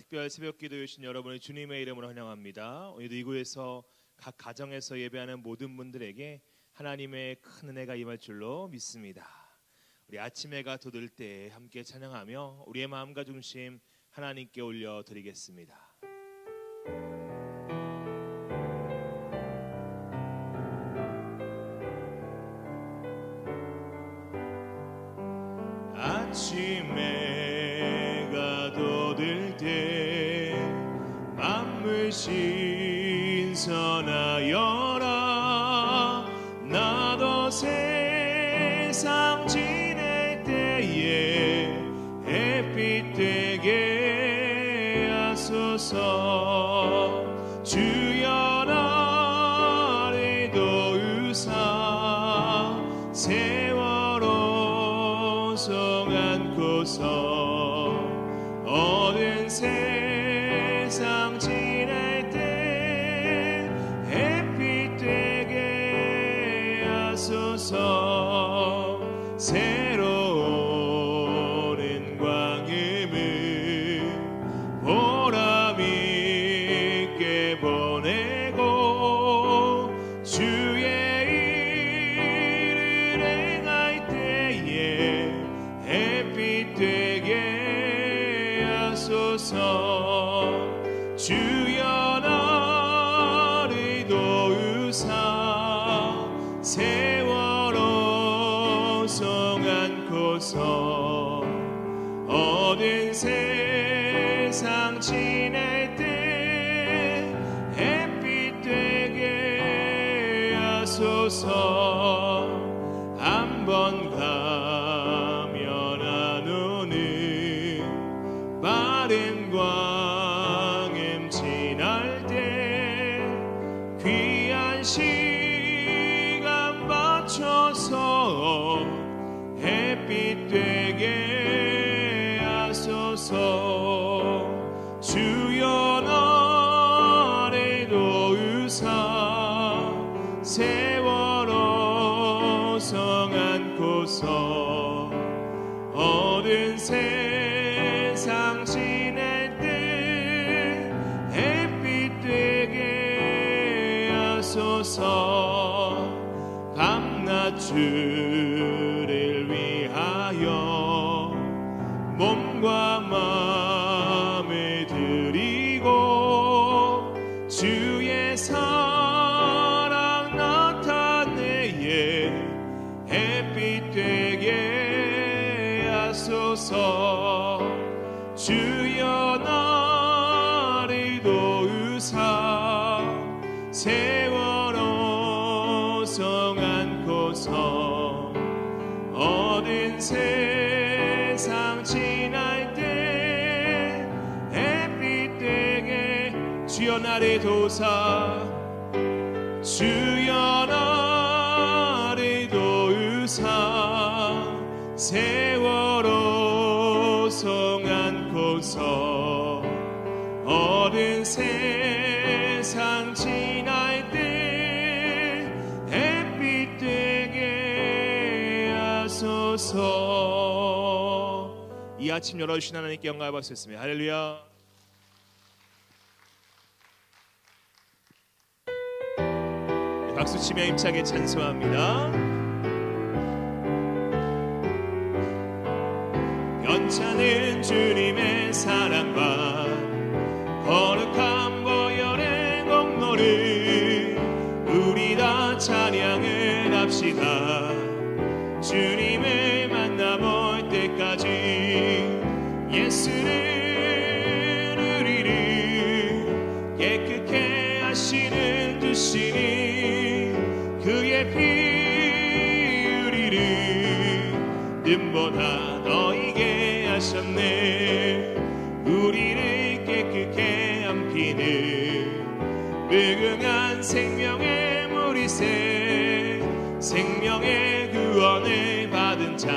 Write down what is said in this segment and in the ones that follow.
특별 새벽기도에 오신 여러분을 주님의 이름으로 환영합니다. 오늘도 이곳에서 각 가정에서 예배하는 모든 분들에게 하나님의 큰 은혜가 임할 줄로 믿습니다. 우리 아침 해가 돋을 때 함께 찬양하며 우리의 마음과 중심 하나님께 올려드리겠습니다. 아침 해가 돋을 때 만물 신선하여라. 나도 세상 지낼 때에 햇빛 되게 하소서. 주여 나를 도우사 세월호 성 안고서 어두운 세상 지낼 때 햇빛 되게 하소서. 새로운 광음을 보람 있게 보내고 주의 일을 행할 때에 햇빛 되게 하소서. 주여 나를 도우사 세월호 성 안고서 어두운 세상 지낼 때 햇빛 되게 하소서. 한번 가면 안 오는 빠른 광음 지날 때 귀한 시간 맞춰서 햇빛 되게 하소서. 주여 나를 도우사 세월호 성 안고서 어두운 세상 지낼 때 햇빛 되게 하소서. 밤낮 주를 위하여 몸과 마음을 드리고 주의 사랑 나타내에 햇빛 되게 하소서. 주여 나를 도우사 세월호 성 안고서 어두운 세상 지날 때 햇빛 되게 주여 나를 도우사 주여 나를 도우사 세월호 성 안고서 어두운 세상 지날 때 햇빛 되게 하소서. 이 아침 열어주신 하나님께 영광을 받으셨습니다. 할렐루야. 박수치며 힘차게 찬송합니다. 변찮은 주님의 사랑과 거룩한 보혈의 공로를 우리 다 찬양을 합시다. 주님을 만나볼 때까지 예수를 우리를 깨끗게 하시는 주시니 그의 피 우리를 뜸보다 더 이게 하셨네. 우리를 깨끗게 함기는 무궁한 생명의 무리새 생명의 구원을 받은 자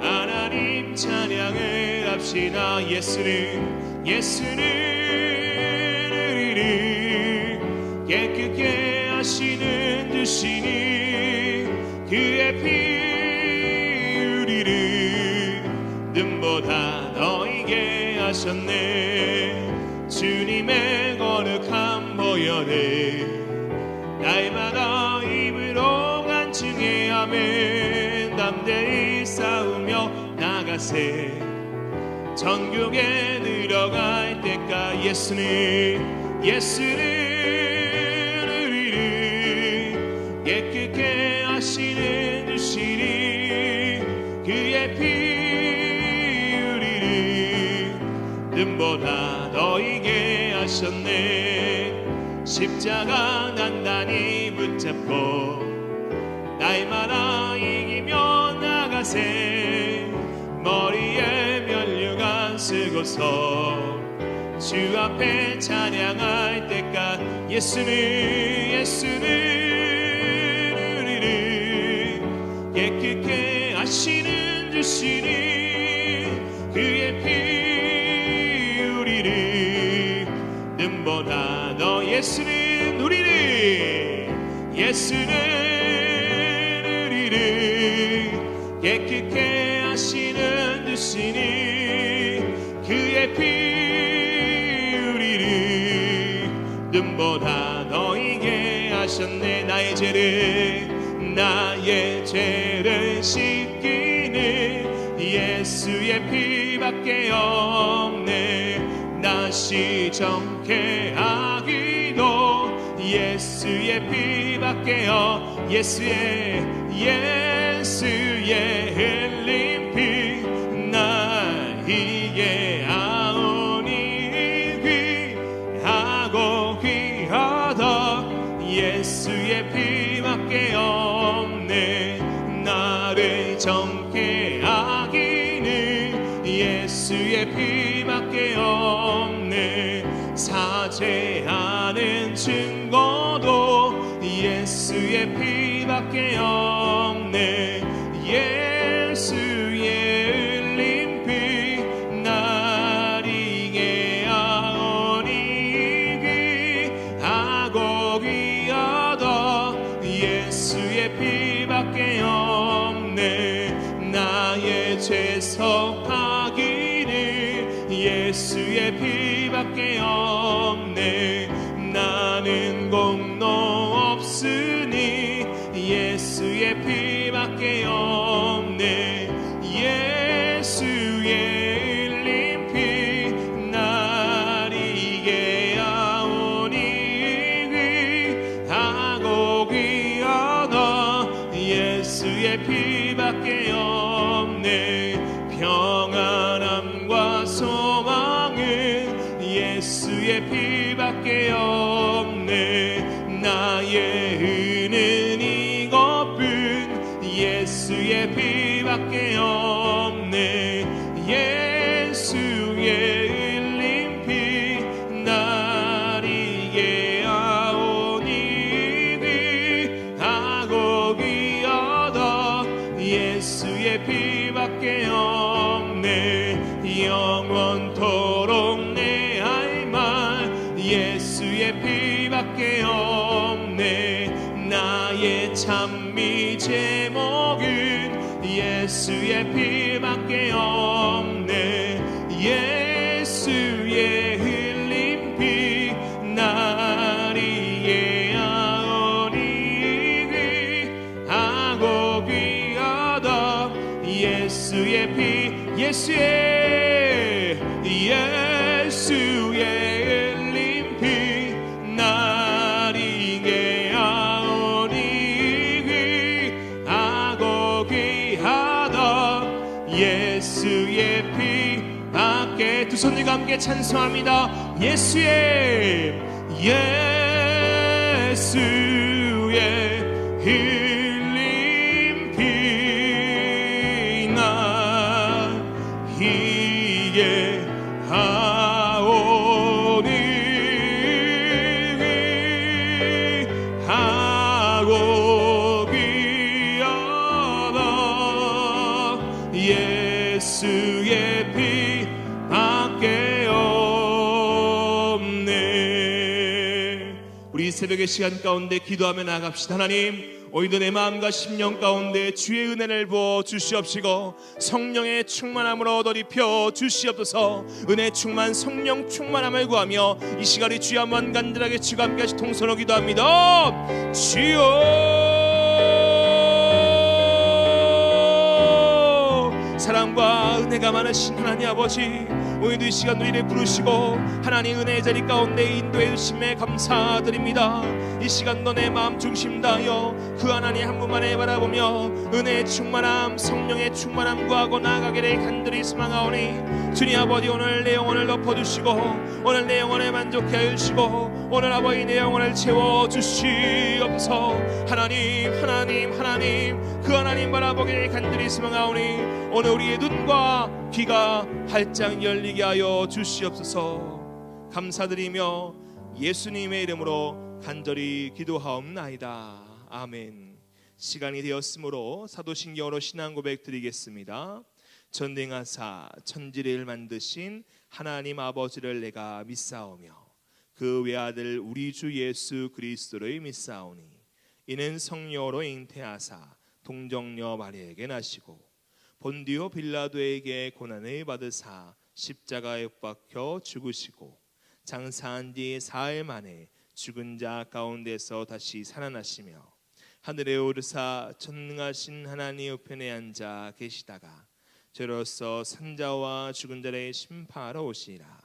하나님 찬양을 합시다. 예수는 우리를 깨끗게 하시는 주시니 그의 피 우리를 뜸보다 더 이게 하셨네. 하셨네. 주님의 거룩한 보혈에 날마다 입으로 간증해 아멘. 담대히 싸우며 나가세. 천국에 들어갈 때까지 예수는 우리를 깨끗게 하시는 주시니 그의 피 우리를 눈보다 더 이게 하셨네. 십자가 단단히 붙잡고 날마다 이기며 나가세. 머리에 면류관 쓰고서 주 앞에 찬양할 때까지 예수는 우리를 깨끗게 하시는 주시니 그의 피 우리를 눈보다 더 예수는 우리를 깨끗게 하시는 주시니 그의 피 우리를 눈보다 더 이게 하셨네. 나의 죄를 씻기는 예수의 피밖에 없네. 나 시정케 하기도 예수의 피밖에 없. 예수의 흘린 피 나에게 아오니 귀하고 귀하다. 예수의 피밖에 없네. 나를 정케 하기는 예수의 피밖에 없네. 사죄하는 증거도 예수의 피밖에 없네. 예수의 흘린 피 나에게 아오니 귀하고 귀하다. 예수의 피밖에 없네. 나의 죄 속하기는 예수의 피밖에 없네. 나는 공로 없으니 예수의 피밖에 없네. 예수의 흘린 피 나에게 아오니 귀하고 귀하다. 예수의 피밖에 없네. 평안함과 소망은 예수의 피밖에 없네. 나의 은은 이것뿐 예수의 피밖에 없네. 예수의 흘린 피 나에게 아오니 귀하고 귀하다. 예수의 피밖에 없네. 영원토록 내 할 말 예수의 피밖에 없네. 나의 찬미 제목은 예수의 피밖에 없네. 예수의 흘린 피 나에게 아오니 귀하고 귀하다. 예수의 피 예수의 흘린 피 나에게 아오니 귀하고 귀하다. 예수의 피 밖에 두 손들과 함께 찬송합니다. 예수의 흘린 피 나에게 아오니 귀하고 귀하다. 예수의 피 밖에 없네. 우리 새벽의 시간 가운데 기도하며 나갑시다. 하나님, 오늘도 내 마음과 심령 가운데 주의 은혜를 부어 주시옵시고 성령의 충만함으로 덧입혀 주시옵소서. 은혜 충만 성령 충만함을 구하며 이 시간에 주여 한번 간절하게 주가 함께 하시 통성으로 기도합니다. 주여 사랑과 은혜가 많으신 하나님 아버지, 오늘도 이 시간 우리를 부르시고 하나님 은혜의 자리 가운데 인도해 주심에 감사드립니다. 이 시간도 내 마음 중심 다하여 그 하나님 한 분만을 바라보며 은혜의 충만함 성령의 충만함 구하고 나아가기를 간절히 소망하오니 주님 아버지, 오늘 내 영혼을 덮어주시고 오늘 내 영혼을 만족해 하여 주시고 오늘 아버지 내 영혼을 채워주시옵소서. 하나님 그 하나님 바라보기를 간절히 소망하오니 오늘 우리의 눈과 귀가 활짝 열리게 하여 주시옵소서. 감사드리며 예수님의 이름으로 간절히 기도하옵나이다. 아멘. 시간이 되었으므로 사도신경으로 신앙 고백 드리겠습니다. 전능하사 천지를 만드신 하나님 아버지를 내가 믿사오며 그 외아들 우리 주 예수 그리스도를 믿사오니 이는 성령으로 잉태하사 동정녀 마리아에게 나시고 본디오 빌라도에게 고난을 받으사 십자가에 못 박혀 죽으시고 장사한 뒤 사흘 만에 죽은 자 가운데서 다시 살아나시며 하늘에 오르사 전능하신 하나님 우편에 앉아 계시다가 저로서 산자와 죽은 자를 심판하러 오시리라.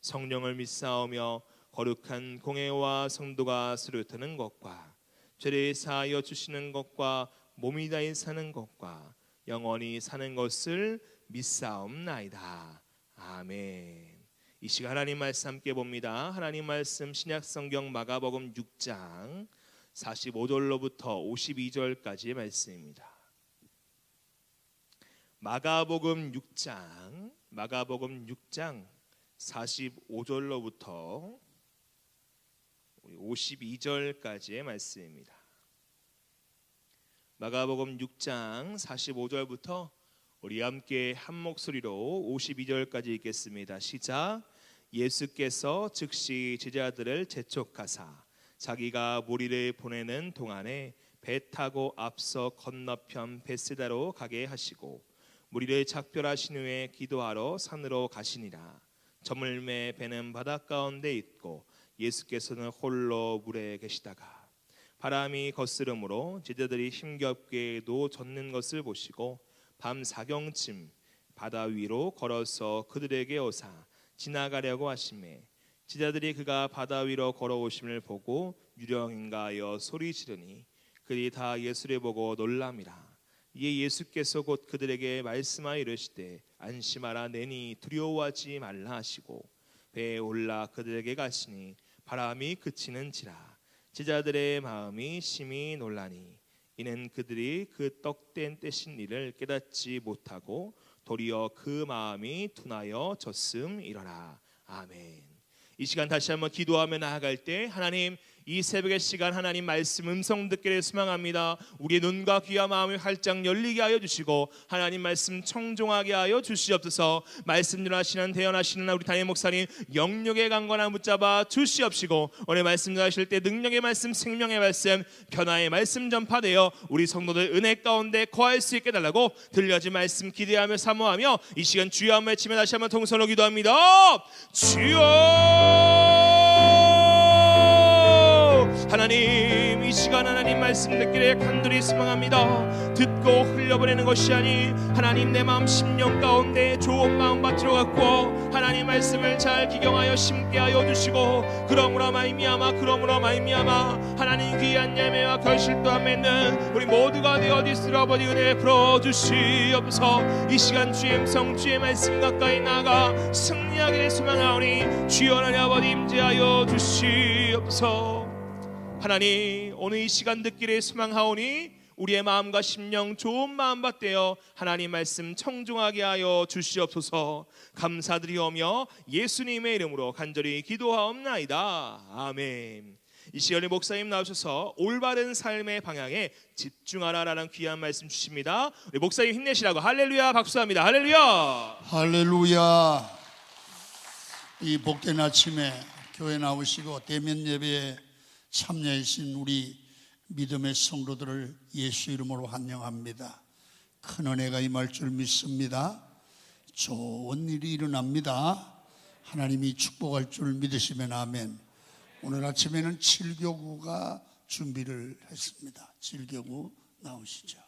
성령을 믿사오며 거룩한 공회와 성도가 수료하는 것과 죄를 사하여 주시는 것과 몸이 다해 사는 것과 영원히 사는 것을 믿사옵나이다. 아멘. 이 시간 하나님 말씀 함께 봅니다. 하나님 말씀 신약성경 마가복음 6장 45절로부터 52절까지의 말씀입니다. 마가복음 6장 45절로부터 52절까지의 말씀입니다. 마가복음 6장 45절부터 우리 함께 한 목소리로 52절까지 읽겠습니다. 시작. 예수께서 즉시 제자들을 재촉하사 자기가 무리를 보내는 동안에 배 타고 앞서 건너편 베세다로 가게 하시고 무리를 작별하신 후에 기도하러 산으로 가시니라. 저물매 배는 바닷가운데 있고 예수께서는 홀로 물에 계시다가 바람이 거스름으로 제자들이 힘겹게 노 젓는 것을 보시고 밤 사경쯤 바다 위로 걸어서 그들에게 오사 지나가려고 하시매 제자들이 그가 바다 위로 걸어오심을 보고 유령인가 하여 소리 지르니 그들이 다 예수를 보고 놀람이라. 이에 예수께서 곧 그들에게 말씀하여 이르시되 안심하라 내니 두려워하지 말라 하시고 배에 올라 그들에게 가시니 바람이 그치는지라. 제자들의 마음이 심히 놀라니 이는 그들이 그 떡된 떼신 일을 깨닫지 못하고 도리어 그 마음이 둔하여 졌음이러라. 아멘. 이 시간 다시 한번 기도하며 나아갈 때 하나님 이 새벽의 시간 하나님 말씀 음성 듣기를 소망합니다. 우리의 눈과 귀와 마음을 활짝 열리게 하여 주시고 하나님 말씀 청종하게 하여 주시옵소서. 말씀 전하시는 대언하시는 우리 담임 목사님 영역의 강건함 붙잡아 주시옵시고 오늘 말씀 전하실 때 능력의 말씀 생명의 말씀 변화의 말씀 전파되어 우리 성도들 은혜 가운데 거할 수 있게 달라고 들려진 말씀 기대하며 사모하며 이 시간 주여 한번 외치며 다시 한번 통성으로 기도합니다. 주여 하나님 이 시간 하나님 말씀 듣기를 간절히 소망합니다. 듣고 흘려보내는 것이 아니 하나님 내 마음 심령 가운데 좋은 마음 밭으로 갖고 하나님 말씀을 잘 기경하여 심게 하여 주시고 그러므로 말미암아 하나님 귀한 예매와 결실도 안 맺는 우리 모두가 되어 주시러 아버지 은혜 풀어 주시옵소서. 이 시간 주의 음성 주의 말씀 가까이 나가 승리하기를 소망하오니 주여 하나님 아버지 임재하여 주시옵소서. 하나님 오늘 이 시간 듣기를 소망하오니 우리의 마음과 심령 좋은 마음 받되어 하나님 말씀 청중하게 하여 주시옵소서. 감사드리오며 예수님의 이름으로 간절히 기도하옵나이다. 아멘. 이 시간에 목사님 나오셔서 올바른 삶의 방향에 집중하라라는 귀한 말씀 주십니다. 우리 목사님 힘내시라고 할렐루야 박수합니다. 할렐루야. 할렐루야. 이 복된 아침에 교회 나오시고 대면 예배에 참여하신 우리 믿음의 성도들을 예수 이름으로 환영합니다. 큰 은혜가 임할 줄 믿습니다. 좋은 일이 일어납니다. 하나님이 축복할 줄 믿으시면 아멘. 오늘 아침에는 7교구가 준비를 했습니다. 7교구 나오시죠.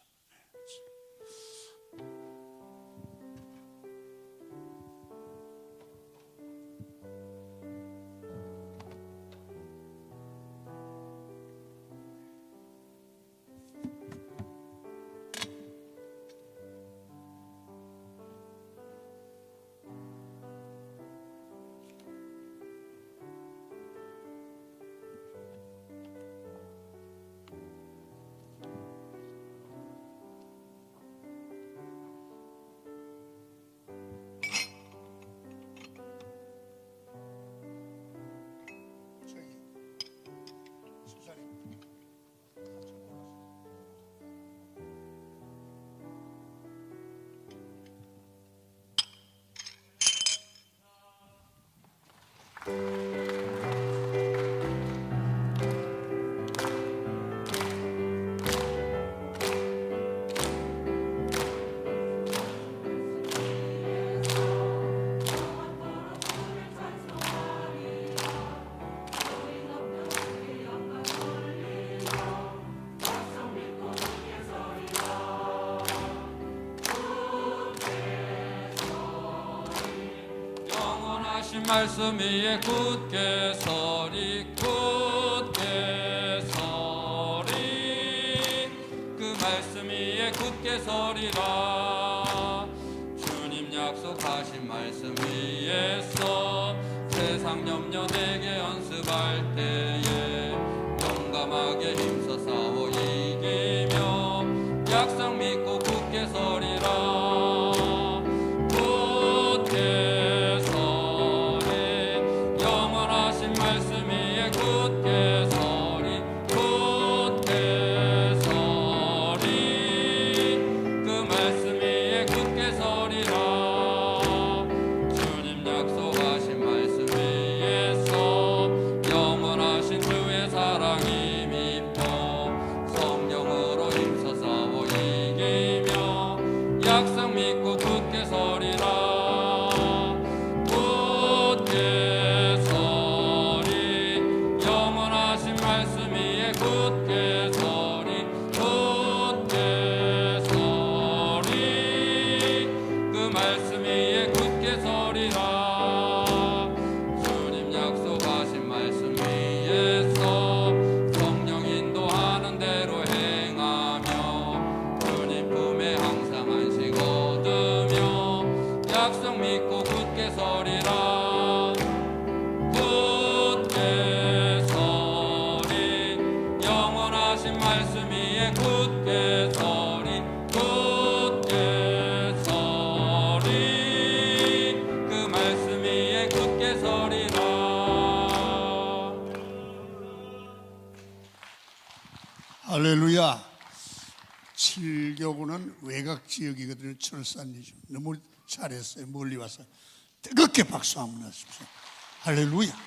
말씀 위에 굳게 서리 굳게 서리 그 말씀 위에 굳게 서리라 주님 약속하신 말씀 위에서 세상 염려 내게 연습할 때에 용감하게 힘써 싸워 이기며 약속 믿고 굳게 서리라 할렐루야. 7교구는 외곽 지역이거든요. 철산이죠. 너무 잘했어요. 멀리 와서 뜨겁게 박수 한번 하십시오. 할렐루야.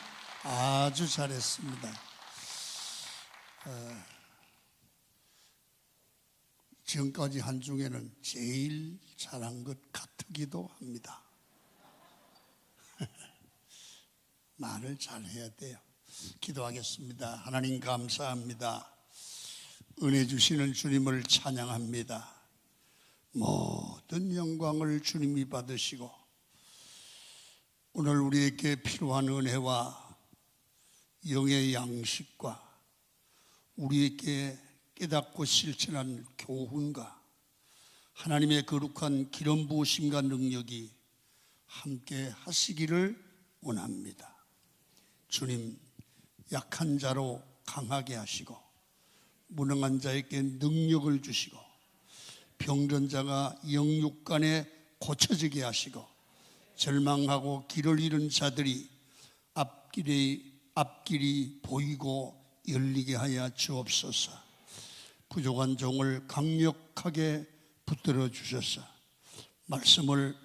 아주 잘했습니다. 지금까지 한 중에는 제일 잘한 것 같기도 합니다. 말을 잘해야 돼요. 기도하겠습니다. 하나님 감사합니다. 은혜 주시는 주님을 찬양합니다. 모든 영광을 주님이 받으시고 오늘 우리에게 필요한 은혜와 영의 양식과 우리에게 깨닫고 실천한 교훈과 하나님의 거룩한 기름 부으심과 능력이 함께 하시기를 원합니다. 주님, 약한 자로 강하게 하시고 무능한 자에게 능력을 주시고 병든 자가 영육간에 고쳐지게 하시고 절망하고 길을 잃은 자들이 앞길이 보이고 열리게 하여 주옵소서. 부족한 종을 강력하게 붙들어 주셔서 말씀을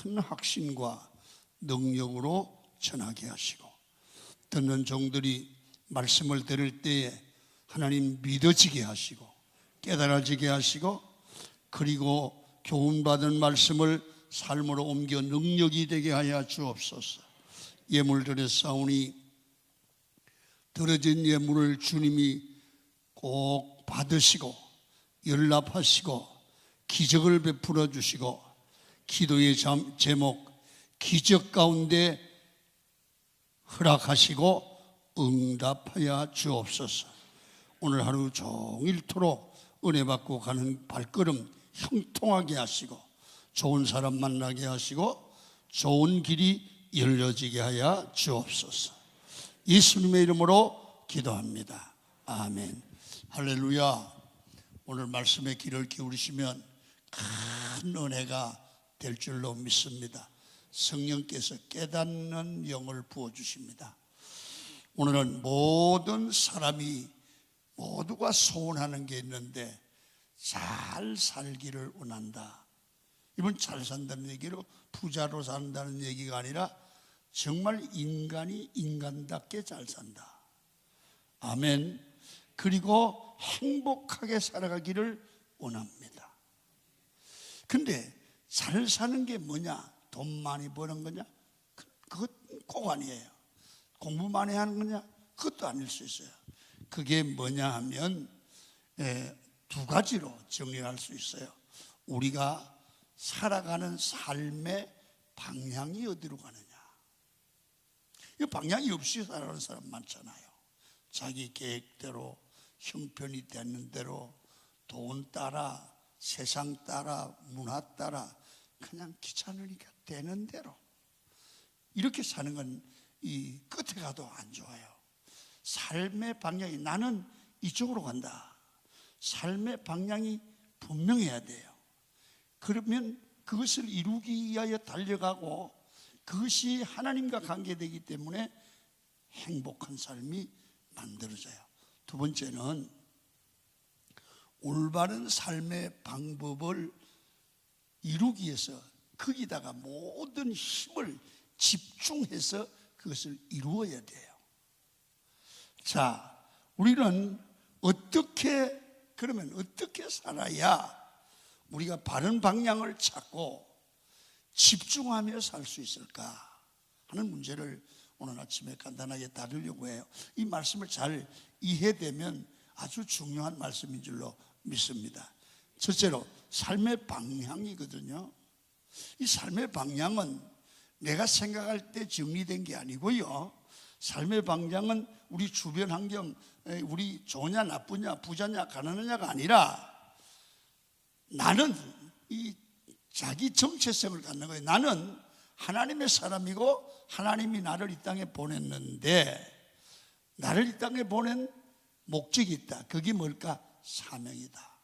큰 확신과 능력으로 전하게 하시고 듣는 종들이 말씀을 들을 때에 하나님 믿어지게 하시고 깨달아지게 하시고 그리고 교훈받은 말씀을 삶으로 옮겨 능력이 되게 하여 주옵소서. 예물 드렸사오니 드려진 예물을 주님이 꼭 받으시고 연락하시고 기적을 베풀어 주시고 기도의 제목 기적 가운데 허락하시고 응답하여 주옵소서. 오늘 하루 종일토록 은혜 받고 가는 발걸음 형통하게 하시고 좋은 사람 만나게 하시고 좋은 길이 열려지게 하여 주옵소서. 예수님의 이름으로 기도합니다. 아멘. 할렐루야. 오늘 말씀에 귀를 기울이시면 큰 은혜가 될 줄로 믿습니다. 성령께서 깨닫는 영을 부어주십니다. 오늘은 모든 사람이 모두가 소원하는 게 있는데 잘 살기를 원한다. 이번 잘 산다는 얘기로 부자로 산다는 얘기가 아니라 정말 인간이 인간답게 잘 산다. 아멘. 그리고 행복하게 살아가기를 원합니다. 근데 잘 사는 게 뭐냐? 돈 많이 버는 거냐? 그것 꼭 아니에요. 공부 많이 하는 거냐? 그것도 아닐 수 있어요. 그게 뭐냐 하면 두 가지로 정리할 수 있어요. 우리가 살아가는 삶의 방향이 어디로 가느냐. 이 방향이 없이 살아가는 사람 많잖아요. 자기 계획대로 형편이 되는 대로 돈 따라 세상 따라 문화 따라 그냥 귀찮으니까 되는 대로 이렇게 사는 건 이 끝에 가도 안 좋아요. 삶의 방향이 나는 이쪽으로 간다. 삶의 방향이 분명해야 돼요. 그러면 그것을 이루기 위하여 달려가고 그것이 하나님과 관계되기 때문에 행복한 삶이 만들어져요. 두 번째는 올바른 삶의 방법을 이루기 위해서 거기다가 모든 힘을 집중해서 그것을 이루어야 돼요. 자, 우리는 그러면 어떻게 살아야 우리가 바른 방향을 찾고 집중하며 살 수 있을까 하는 문제를 오늘 아침에 간단하게 다루려고 해요. 이 말씀을 잘 이해되면 아주 중요한 말씀인 줄로 믿습니다. 첫째로 삶의 방향이거든요. 이 삶의 방향은 내가 생각할 때 정리된 게 아니고요. 삶의 방향은 우리 주변 환경, 우리 좋냐 나쁘냐 부자냐 가난하냐가 아니라 나는 이 자기 정체성을 갖는 거예요. 나는 하나님의 사람이고 하나님이 나를 이 땅에 보냈는데 나를 이 땅에 보낸 목적이 있다. 그게 뭘까? 사명이다.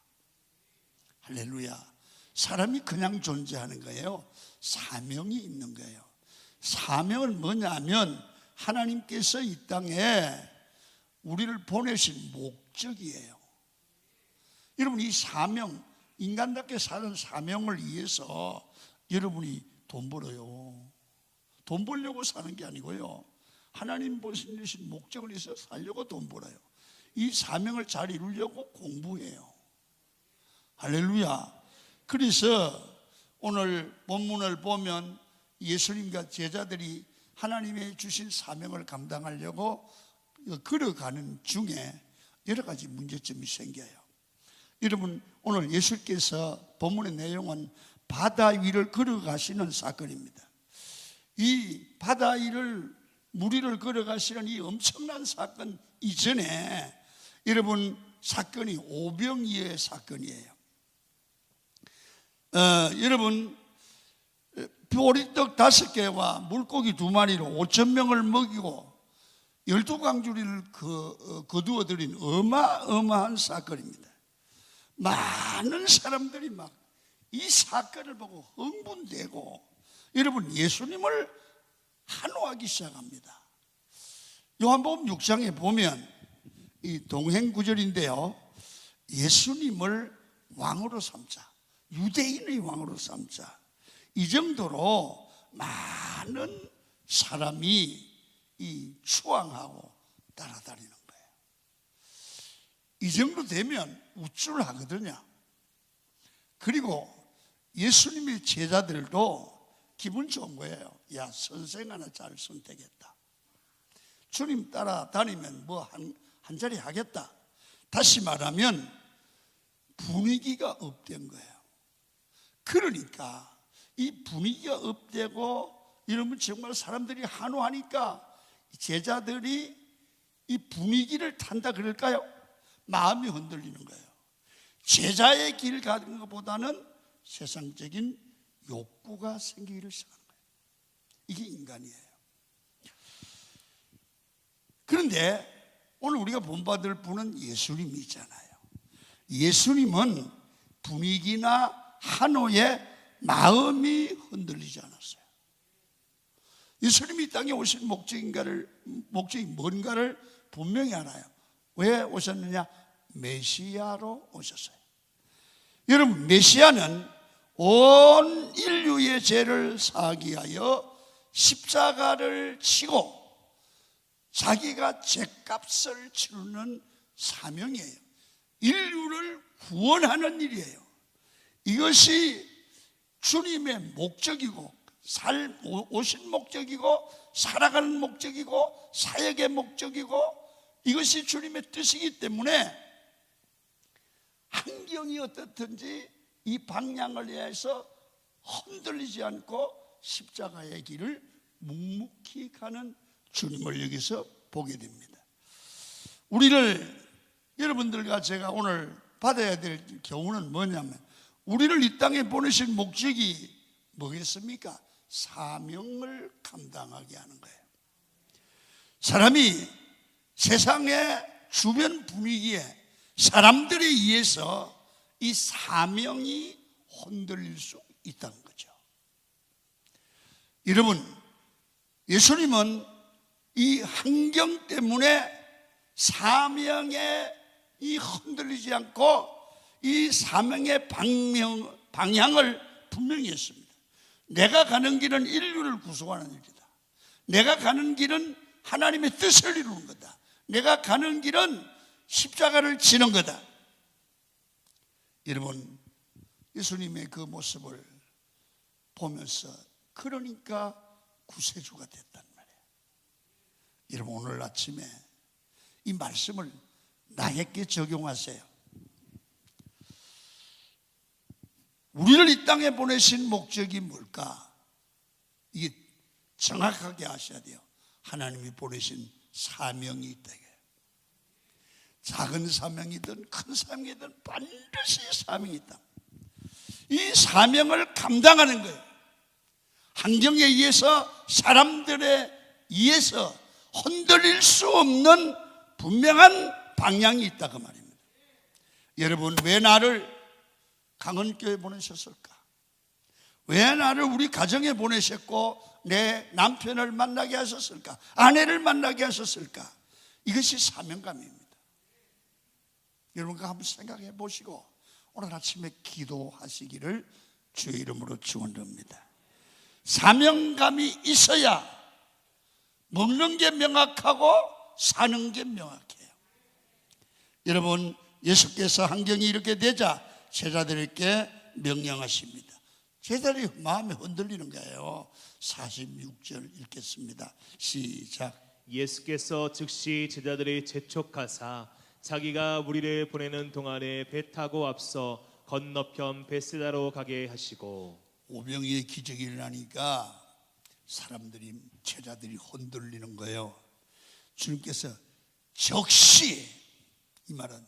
할렐루야. 사람이 그냥 존재하는 거예요. 사명이 있는 거예요. 사명은 뭐냐면 하나님께서 이 땅에 우리를 보내신 목적이에요. 여러분, 이 사명, 인간답게 사는 사명을 위해서 여러분이 돈 벌어요. 돈 벌려고 사는 게 아니고요. 하나님 보내신 목적을 위해서 살려고 돈 벌어요. 이 사명을 잘 이루려고 공부해요. 할렐루야. 그래서 오늘 본문을 보면 예수님과 제자들이 하나님의 주신 사명을 감당하려고 걸어가는 중에 여러 가지 문제점이 생겨요. 여러분, 오늘 예수께서 본문의 내용은 바다 위를 걸어가시는 사건입니다. 이 바다 위를 물 위를 걸어가시는 이 엄청난 사건 이전에 여러분 사건이 오병이어의 사건이에요. 여러분 보리떡 5개와 물고기 2마리로 5,000명을 먹이고 12광주리를 거두어들인 어마어마한 사건입니다. 많은 사람들이 막 이 사건을 보고 흥분되고 여러분 예수님을 환호하기 시작합니다. 요한복음 6장에 보면 이 동행 구절인데요, 예수님을 왕으로 삼자, 유대인의 왕으로 삼자, 이 정도로 많은 사람이 이 추앙하고 따라다니는 거예요. 이 정도 되면 우쭐 하거든요. 그리고 예수님의 제자들도 기분 좋은 거예요. 야, 선생 하나 잘 선택했다. 주님 따라다니면 뭐 한 자리 하겠다. 다시 말하면 분위기가 업된 거예요. 그러니까 이 분위기가 업되고 이러면 정말 사람들이 한호하니까 제자들이 이 분위기를 탄다 그럴까요? 마음이 흔들리는 거예요. 제자의 길 가는 것보다는 세상적인 욕구가 생기기를 시작하는 거예요. 이게 인간이에요. 그런데 오늘 우리가 본받을 분은 예수님이잖아요. 예수님은 분위기나 한호에 마음이 흔들리지 않았어요. 예수님이 이 땅에 오신 목적이 뭔가를 분명히 알아요. 왜 오셨느냐? 메시아로 오셨어요. 여러분, 메시아는 온 인류의 죄를 사하기 위하여 십자가를 치고 자기가 죄값을 치르는 사명이에요. 인류를 구원하는 일이에요. 이것이 주님의 목적이고 오신 목적이고 살아가는 목적이고 사역의 목적이고 이것이 주님의 뜻이기 때문에 환경이 어떻든지 이 방향을 위해서 흔들리지 않고 십자가의 길을 묵묵히 가는 주님을 여기서 보게 됩니다. 여러분들과 제가 오늘 받아야 될 교훈은 뭐냐면 우리를 이 땅에 보내신 목적이 뭐겠습니까? 사명을 감당하게 하는 거예요. 사람이 세상의 주변 분위기에 사람들에 의해서 이 사명이 흔들릴 수 있다는 거죠. 여러분, 예수님은 이 환경 때문에 사명에 흔들리지 않고 이 사명의 방향을 분명히 했습니다. 내가 가는 길은 인류를 구속하는 일이다. 내가 가는 길은 하나님의 뜻을 이루는 거다. 내가 가는 길은 십자가를 지는 거다. 여러분, 예수님의 그 모습을 보면서 그러니까 구세주가 됐단 말이에요. 여러분, 오늘 아침에 이 말씀을 나에게 적용하세요. 우리를 이 땅에 보내신 목적이 뭘까? 이게 정확하게 아셔야 돼요. 하나님이 보내신 사명이 있다. 작은 사명이든 큰 사명이든 반드시 사명이 있다. 이 사명을 감당하는 거예요. 환경에 의해서 사람들에 의해서 흔들릴 수 없는 분명한 방향이 있다 그 말입니다. 여러분, 왜 나를 강원교회 보내셨을까? 왜 나를 우리 가정에 보내셨고 내 남편을 만나게 하셨을까? 아내를 만나게 하셨을까? 이것이 사명감입니다. 여러분과 한번 생각해 보시고 오늘 아침에 기도하시기를 주의 이름으로 축원드립니다. 사명감이 있어야 먹는 게 명확하고 사는 게 명확해요. 여러분, 예수께서 환경이 이렇게 되자 제자들에게 명령하십니다. 제자들이 마음이 흔들리는 거예요. 46절 읽겠습니다. 시작. 예수께서 즉시 제자들의 재촉하사 자기가 무리를 보내는 동안에 배 타고 앞서 건너편 베세다로 가게 하시고. 오병이의 기적이 일어나니까 제자들이 흔들리는 거예요. 주님께서 즉시, 이 말은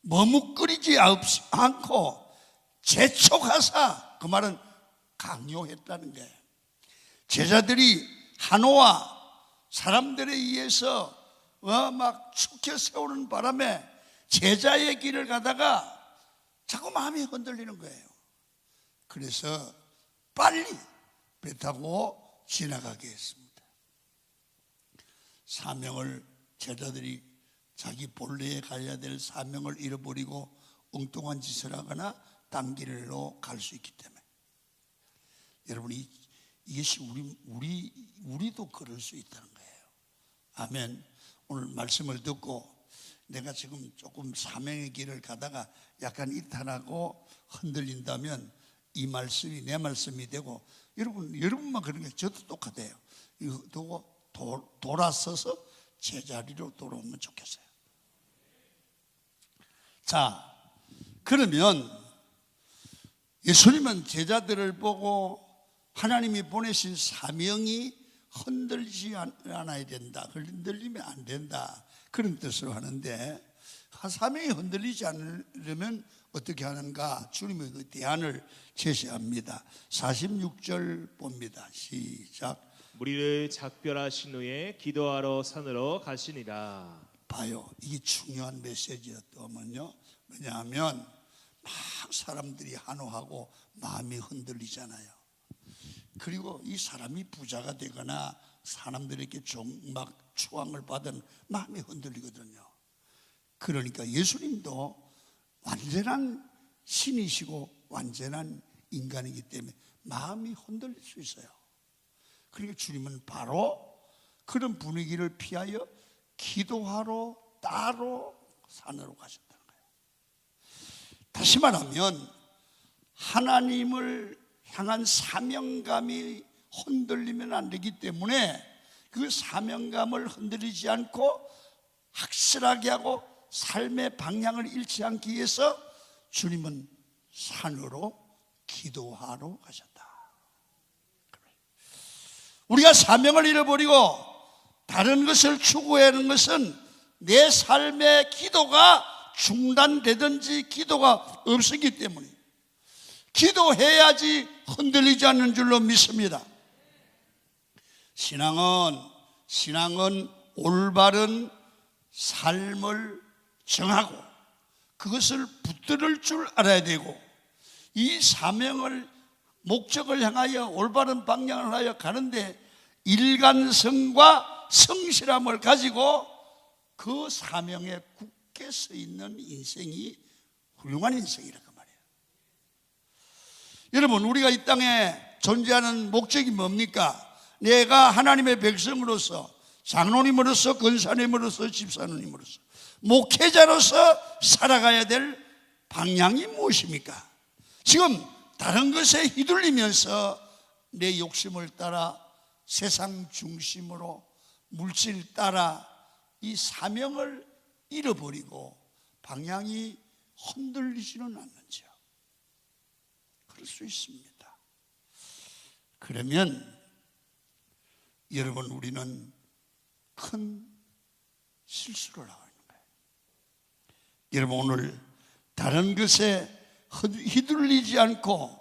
머뭇거리지 않고 재촉하사, 그 말은 강요했다는 거예요. 제자들이 한호와 사람들에 의해서 막 축혀 세우는 바람에 제자의 길을 가다가 자꾸 마음이 흔들리는 거예요. 그래서 빨리 배 타고 지나가게 했습니다. 사명을, 제자들이 자기 본래에 가야 될 사명을 잃어버리고 엉뚱한 짓을 하거나 딴 길로 갈 수 있기 때문에. 여러분, 이것이 우리도 그럴 수 있다는 거예요. 아멘. 오늘 말씀을 듣고 내가 지금 조금 사명의 길을 가다가 약간 이탈하고 흔들린다면 이 말씀이 내 말씀이 되고, 여러분만 그런 게 저도 똑같아요. 이거 두고 돌아서서 제자리로 돌아오면 좋겠어요. 자, 그러면 예수님은 제자들을 보고 하나님이 보내신 사명이 흔들리지 않아야 된다, 흔들리면 안 된다, 그런 뜻으로 하는데, 사명이 흔들리지 않으려면 어떻게 하는가? 주님의 그 대안을 제시합니다. 46절 봅니다. 시작. 무리를 작별하신 후에 기도하러 산으로 가시니라. 봐요, 이게 중요한 메시지였더만요. 왜냐하면 막 사람들이 한호하고 마음이 흔들리잖아요. 그리고 이 사람이 부자가 되거나 사람들에게 좀 막 추앙을 받은 마음이 흔들리거든요. 그러니까 예수님도 완전한 신이시고 완전한 인간이기 때문에 마음이 흔들릴 수 있어요. 그러니까 주님은 바로 그런 분위기를 피하여 기도하러 따로 산으로 가셨다는 거예요. 다시 말하면 하나님을 향한 사명감이 흔들리면 안 되기 때문에 그 사명감을 흔들리지 않고 확실하게 하고 삶의 방향을 잃지 않기 위해서 주님은 산으로 기도하러 가셨다. 우리가 사명을 잃어버리고 다른 것을 추구하는 것은 내 삶의 기도가 중단되든지 기도가 없었기 때문에, 기도해야지 흔들리지 않는 줄로 믿습니다. 신앙은 올바른 삶을 정하고 그것을 붙들을 줄 알아야 되고, 이 사명을 목적을 향하여 올바른 방향을 하여 가는데 일관성과 성실함을 가지고 그 사명에 굳게 서 있는 인생이 훌륭한 인생이라고 말이에요. 여러분, 우리가 이 땅에 존재하는 목적이 뭡니까? 내가 하나님의 백성으로서, 장로님으로서, 권사님으로서, 집사님으로서, 목회자로서 살아가야 될 방향이 무엇입니까? 지금 다른 것에 휘둘리면서 내 욕심을 따라 세상 중심으로 물질 따라 이 사명을 잃어버리고 방향이 흔들리지는 않는지요? 그럴 수 있습니다. 그러면 여러분, 우리는 큰 실수를 하고 있는 거예요. 여러분, 오늘 다른 것에 휘둘리지 않고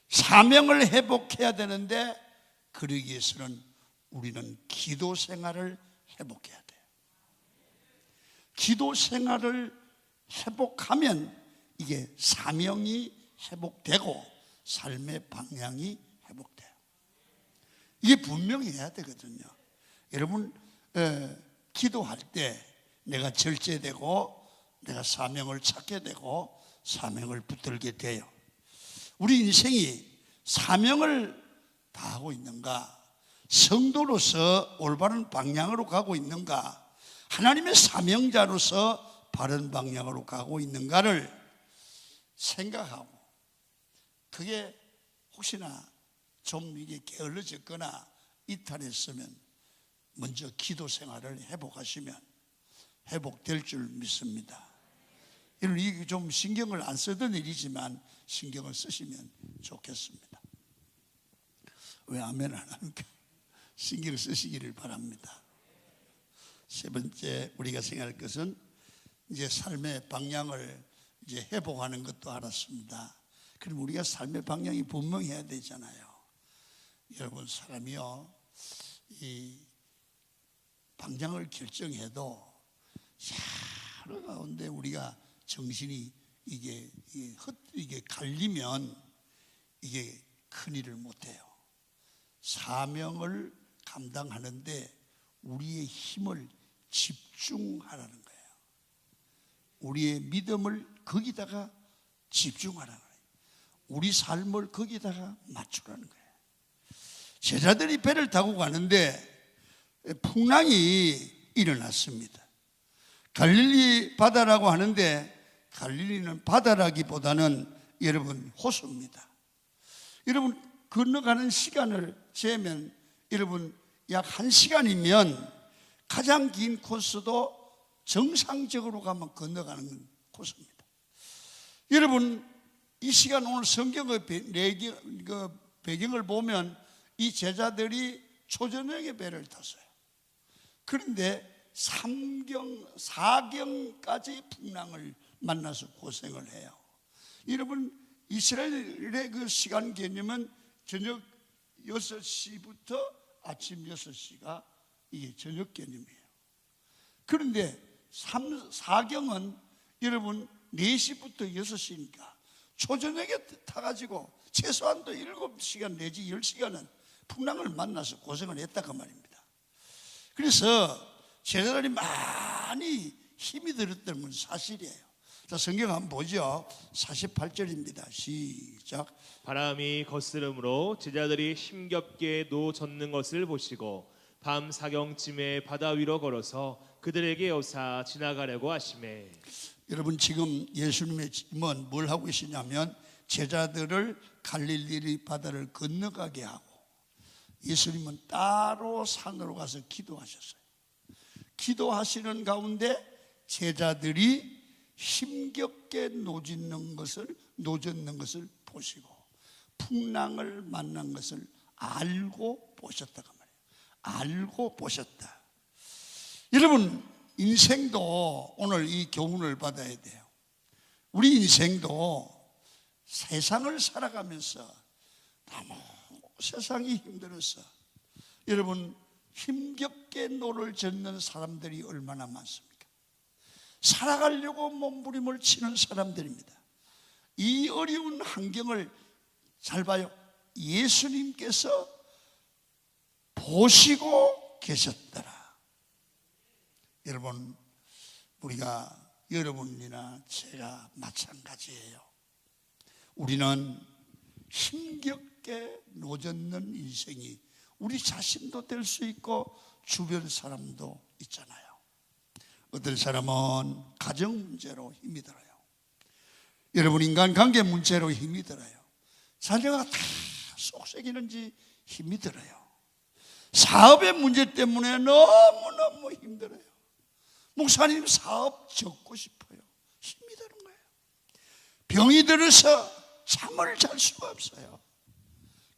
사명을 회복해야 되는데, 그러기 위해서는 우리는 기도 생활을 회복해야 돼요. 기도 생활을 회복하면 이게 사명이 회복되고 삶의 방향이 회복돼요. 이게 분명히 해야 되거든요. 여러분, 기도할 때 내가 절제되고 내가 사명을 찾게 되고 사명을 붙들게 돼요. 우리 인생이 사명을 다하고 있는가? 성도로서 올바른 방향으로 가고 있는가? 하나님의 사명자로서 바른 방향으로 가고 있는가를 생각하고, 그게 혹시나 좀 이게 게을러졌거나 이탈했으면 먼저 기도 생활을 회복하시면 회복될 줄 믿습니다. 이게 좀 신경을 안 쓰던 일이지만 신경을 쓰시면 좋겠습니다. 왜 아멘 안 합니까? 신경을 쓰시기를 바랍니다. 세 번째 우리가 생각할 것은 이제 삶의 방향을 이제 회복하는 것도 알았습니다. 그럼 우리가 삶의 방향이 분명해야 되잖아요. 여러분, 사람이요, 이 방향을 결정해도 여러 가운데 우리가 정신이 이게 갈리면 이게 큰일을 못해요. 사명을 감당하는데 우리의 힘을 집중하라는 거예요. 우리의 믿음을 거기다가 집중하라는 거예요. 우리 삶을 거기다가 맞추라는 거예요. 제자들이 배를 타고 가는데 풍랑이 일어났습니다. 갈릴리 바다라고 하는데 갈릴리는 바다라기보다는 여러분 호수입니다. 여러분 건너가는 시간을 재면 여러분 약 1시간이면 가장 긴 코스도 정상적으로 가면 건너가는 코스입니다. 여러분 이 시간 오늘 성경의 배경을 보면 이 제자들이 초저녁에 배를 탔어요. 그런데 4경까지 풍랑을 만나서 고생을 해요. 여러분 이스라엘의 그 시간 개념은 저녁 6시부터 아침 6시가 이게 저녁 개념이에요. 그런데 4경은 여러분 4시부터 6시니까 초저녁에 타가지고 최소한도 7시간 내지 10시간은 풍랑을 만나서 고생을 했다 그 말입니다. 그래서 제자들이 많이 힘이 들었던 건 사실이에요. 자, 성경 한번 보죠. 48절입니다. 시작. 바람이 거스름으로 제자들이 힘겹게 노 젓는 것을 보시고 밤 4경쯤에 바다 위로 걸어서 그들에게 오사 지나가려고 하시매. 여러분 지금 예수님의 짐은 뭘 하고 계시냐면 제자들을 갈릴리 바다를 건너가게 하고 예수님은 따로 산으로 가서 기도하셨어요. 기도하시는 가운데 제자들이 힘겹게 노젓는 것을 보시고 풍랑을 만난 것을 알고 보셨다고 말해요. 알고 보셨다. 여러분 인생도 오늘 이 교훈을 받아야 돼요. 우리 인생도 세상을 살아가면서 너무 세상이 힘들어서 여러분 힘겹게 노를 젓는 사람들이 얼마나 많습니까? 살아가려고 몸부림을 치는 사람들입니다. 이 어려운 환경을 잘 봐요. 예수님께서 보시고 계셨더라. 여러분 우리가 여러분이나 제가 마찬가지예요. 우리는 힘겹게 노젓는 인생이 우리 자신도 될 수 있고 주변 사람도 있잖아요. 어떤 사람은 가정 문제로 힘이 들어요. 여러분 인간관계 문제로 힘이 들어요. 자녀가 다 속썩이는지 힘이 들어요. 사업의 문제 때문에 너무너무 힘들어요. 목사님 사업 접고 싶어요. 힘이 드는 거예요. 병이 들어서 잠을 잘 수가 없어요.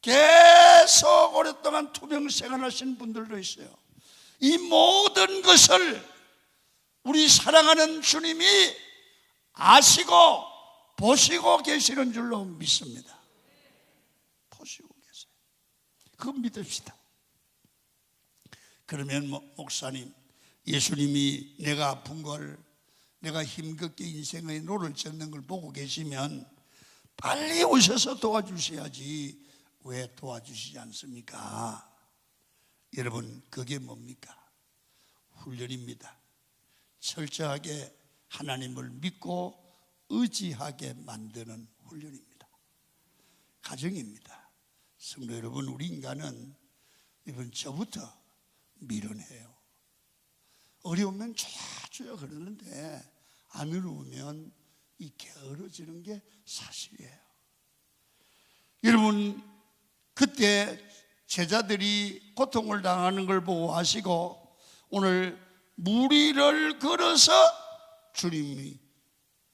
계속 오랫동안 투병 생활하시는 분들도 있어요. 이 모든 것을 우리 사랑하는 주님이 아시고 보시고 계시는 줄로 믿습니다. 보시고 계세요. 그거 믿읍시다. 그러면 목사님, 예수님이 내가 아픈 걸, 내가 힘겹게 인생의 노를 젓는 걸 보고 계시면 빨리 오셔서 도와주셔야지 왜 도와주시지 않습니까? 여러분 그게 뭡니까? 훈련입니다. 철저하게 하나님을 믿고 의지하게 만드는 훈련입니다. 가정입니다. 성도 여러분, 우리 인간은 이번 저부터 미련해요. 어려우면 조야조야 그러는데 안 어려우면 이 게으러지는 게 사실이에요. 여러분 그때 제자들이 고통을 당하는 걸 보고 아시고 오늘 무리를 걸어서 주님이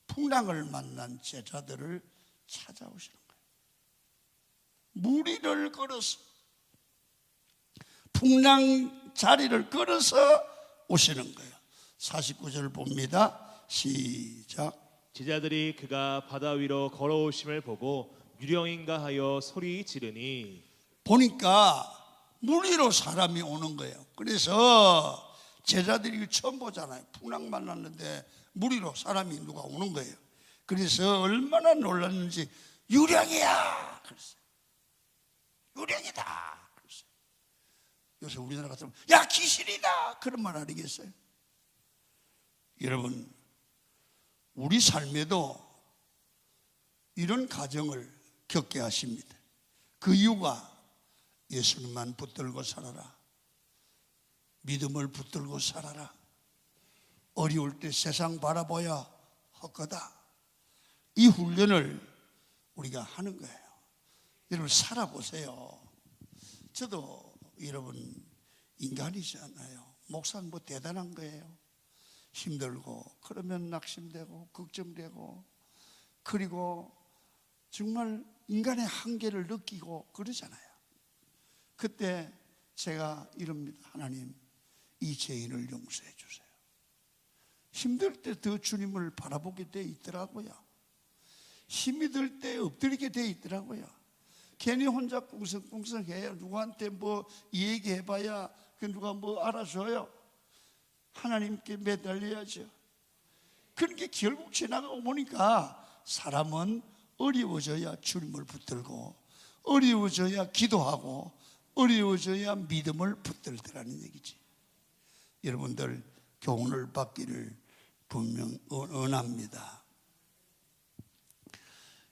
풍랑을 만난 제자들을 찾아오시는 거예요. 무리를 걸어서 풍랑 자리를 걸어서 오시는 거예요. 49절 봅니다. 시작. 제자들이 그가 바다 위로 걸어오심을 보고 유령인가 하여 소리 지르니 보니까 무리로 사람이 오는 거예요. 그래서 제자들이 처음 보잖아요. 풍랑 만났는데 무리로 사람이 누가 오는 거예요. 그래서 얼마나 놀랐는지 유령이야 그랬어요. 유령이다 그랬어요. 요새 우리나라 같으면 야 귀신이다 그런 말 아니겠어요? 여러분 우리 삶에도 이런 가정을 겪게 하십니다. 그 이유가 예수님만 붙들고 살아라. 믿음을 붙들고 살아라. 어려울 때 세상 바라봐야 헛거다. 이 훈련을 우리가 하는 거예요. 여러분 살아보세요. 저도 여러분 인간이잖아요. 목사는 뭐 대단한 거예요. 힘들고 그러면 낙심되고 걱정되고 그리고 정말 인간의 한계를 느끼고 그러잖아요. 그때 제가 이럽니다. 하나님, 이 죄인을 용서해 주세요. 힘들 때 더 주님을 바라보게 돼 있더라고요. 힘이 들 때 엎드리게 돼 있더라고요. 괜히 혼자 꿍성꿍성해요. 누구한테 뭐 얘기해봐야 그 누가 뭐 알아줘요. 하나님께 매달려야죠. 그런 게 결국 지나가고 보니까 사람은 어려워져야 주님을 붙들고 어려워져야 기도하고 어려워져야 믿음을 붙들더라는 얘기지. 여러분들 교훈을 받기를 분명 원합니다.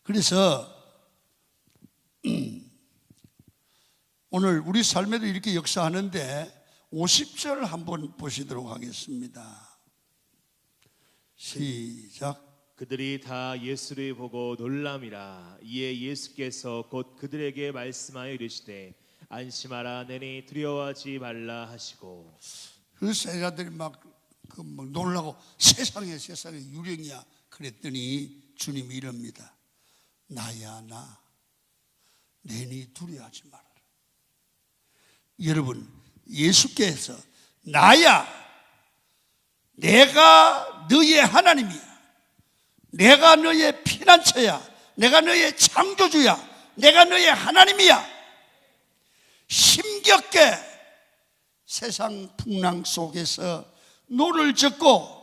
그래서 오늘 우리 삶에도 이렇게 역사하는데 50절 한번 보시도록 하겠습니다. 시작. 그들이 다 예수를 보고 놀람이라. 이에 예수께서 곧 그들에게 말씀하여 이르시되 안심하라. 내니 두려워하지 말라 하시고. 그 세자들이 막 놀라고 세상에 유령이야 그랬더니 주님이 이럽니다. 나야 나. 내니 두려워하지 말아라. 여러분, 예수께서 나야, 내가 너의 하나님이야, 내가 너의 피난처야, 내가 너의 창조주야, 내가 너의 하나님이야. 힘겹게 세상 풍랑 속에서 노를 젓고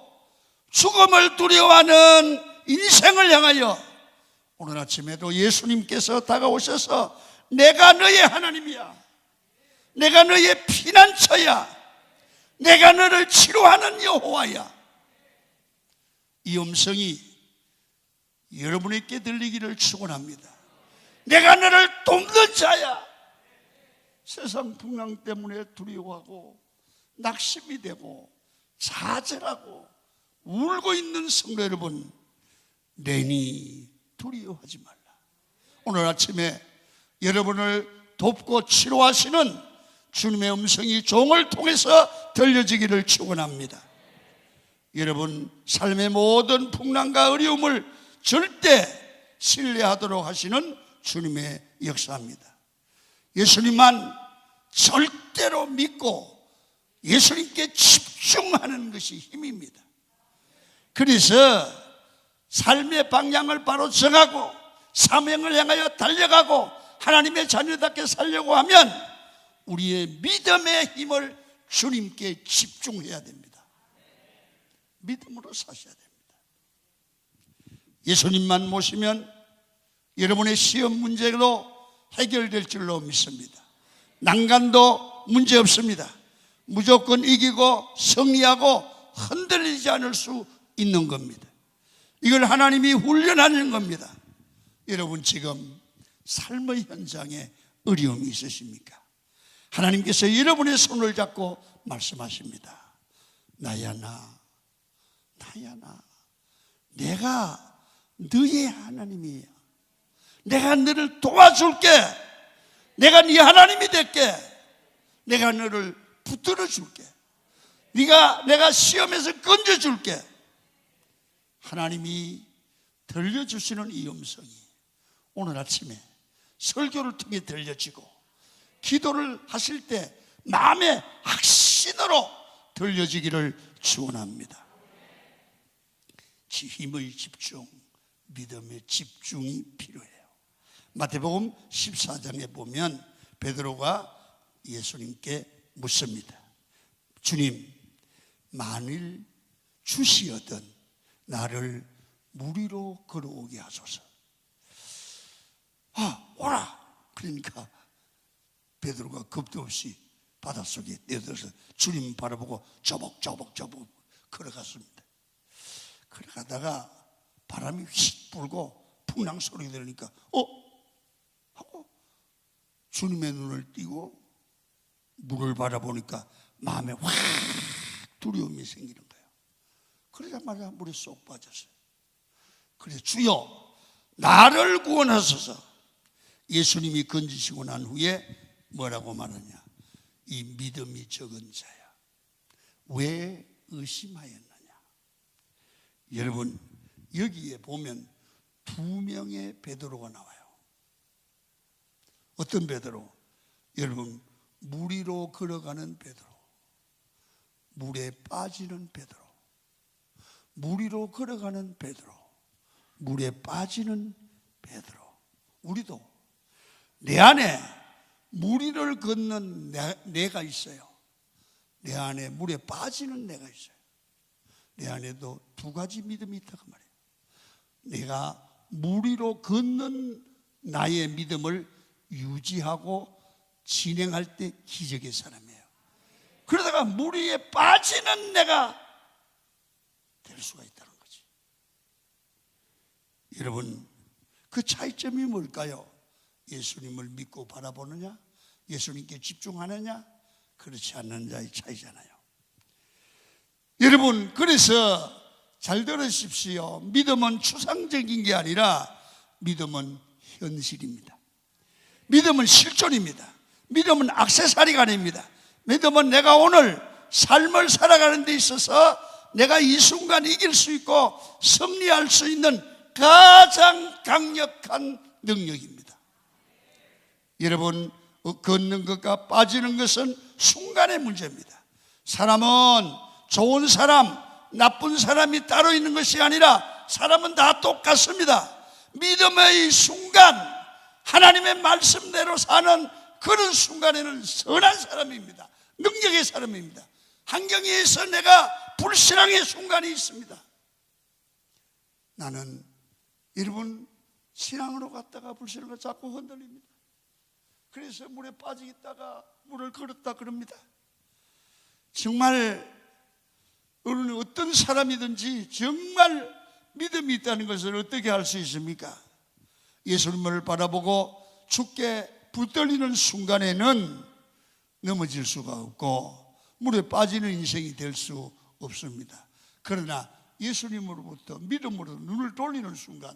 죽음을 두려워하는 인생을 향하여 오늘 아침에도 예수님께서 다가오셔서 내가 너의 하나님이야, 내가 너의 피난처야, 내가 너를 치료하는 여호와야. 이 음성이 여러분에게 들리기를 축원합니다. 내가 너를 돕는 자야. 세상 풍랑 때문에 두려워하고 낙심이 되고 좌절하고 울고 있는 성도 여러분, 내니 두려워하지 말라. 오늘 아침에 여러분을 돕고 치료하시는 주님의 음성이 종을 통해서 들려지기를 축원합니다. 여러분 삶의 모든 풍랑과 어려움을 절대 신뢰하도록 하시는 주님의 역사입니다. 예수님만 절대로 믿고 예수님께 집중하는 것이 힘입니다. 그래서 삶의 방향을 바로 정하고 사명을 향하여 달려가고 하나님의 자녀답게 살려고 하면 우리의 믿음의 힘을 주님께 집중해야 됩니다. 믿음으로 사셔야 됩니다. 예수님만 모시면 여러분의 시험 문제도 해결될 줄로 믿습니다. 난간도 문제 없습니다. 무조건 이기고 승리하고 흔들리지 않을 수 있는 겁니다. 이걸 하나님이 훈련하는 겁니다. 여러분 지금 삶의 현장에 어려움이 있으십니까? 하나님께서 여러분의 손을 잡고 말씀하십니다. 나야 나, 나야 나. 내가 너의 하나님이야. 내가 너를 도와줄게. 내가 네 하나님이 될게. 내가 너를 붙들어 줄게. 내가 시험에서 건져줄게. 하나님이 들려주시는 이 음성이 오늘 아침에 설교를 통해 들려지고 기도를 하실 때 마음의 확신으로 들려지기를 축원합니다. 힘의 집중, 믿음의 집중이 필요해요. 마태복음 14장에 보면 베드로가 예수님께 묻습니다. 주님, 만일 주시거든 나를 물 위로 걸어오게 하소서. 오라. 그러니까 베드로가 겁도 없이 바닷속에 뛰어들어서 주님 바라보고 조복조복 걸어갔습니다. 걸어가다가 바람이 휙 불고 풍랑 소리가 들으니까 하고 주님의 눈을 띄고 물을 바라보니까 마음에 확 두려움이 생기는 거예요. 그러자마자 물에 쏙 빠졌어요. 그래, 주여 나를 구원하소서. 예수님이 건지시고 난 후에 뭐라고 말하냐? 이 믿음이 적은 자야, 왜 의심하였느냐? 여러분, 여기에 보면 두 명의 베드로가 나와요. 어떤 베드로? 여러분, 물 위로 걸어가는 베드로, 물에 빠지는 베드로. 물 위로 걸어가는 베드로, 물에 빠지는 베드로. 우리도 내 안에 물 위를 걷는 내가 있어요. 내 안에 물에 빠지는 내가 있어요. 내 안에도 두 가지 믿음이 있다고 말해요. 내가 물 위로 걷는 나의 믿음을 유지하고 진행할 때 기적의 사람이에요. 그러다가 물 위에 빠지는 내가 될 수가 있다는 거지. 여러분, 그 차이점이 뭘까요? 예수님을 믿고 바라보느냐, 예수님께 집중하느냐, 그렇지 않는 자의 차이잖아요. 여러분, 그래서 잘 들으십시오. 믿음은 추상적인 게 아니라 믿음은 현실입니다. 믿음은 실존입니다. 믿음은 액세서리가 아닙니다. 믿음은 내가 오늘 삶을 살아가는 데 있어서 내가 이 순간 이길 수 있고 승리할 수 있는 가장 강력한 능력입니다. 여러분, 걷는 것과 빠지는 것은 순간의 문제입니다. 사람은 좋은 사람, 나쁜 사람이 따로 있는 것이 아니라 사람은 다 똑같습니다. 믿음의 순간, 하나님의 말씀대로 사는 그런 순간에는 선한 사람입니다. 능력의 사람입니다. 환경에 의해서 내가 불신앙의 순간이 있습니다. 나는 여러분 신앙으로 갔다가 불신앙으로 자꾸 흔들립니다. 그래서 물에 빠지겠다가 물을 걸었다 그럽니다. 정말 어느 어떤 사람이든지 정말 믿음이 있다는 것을 어떻게 알 수 있습니까? 예수님을 바라보고 주께 붙들리는 순간에는 넘어질 수가 없고 물에 빠지는 인생이 될 수 없습니다. 그러나 예수님으로부터 믿음으로 눈을 돌리는 순간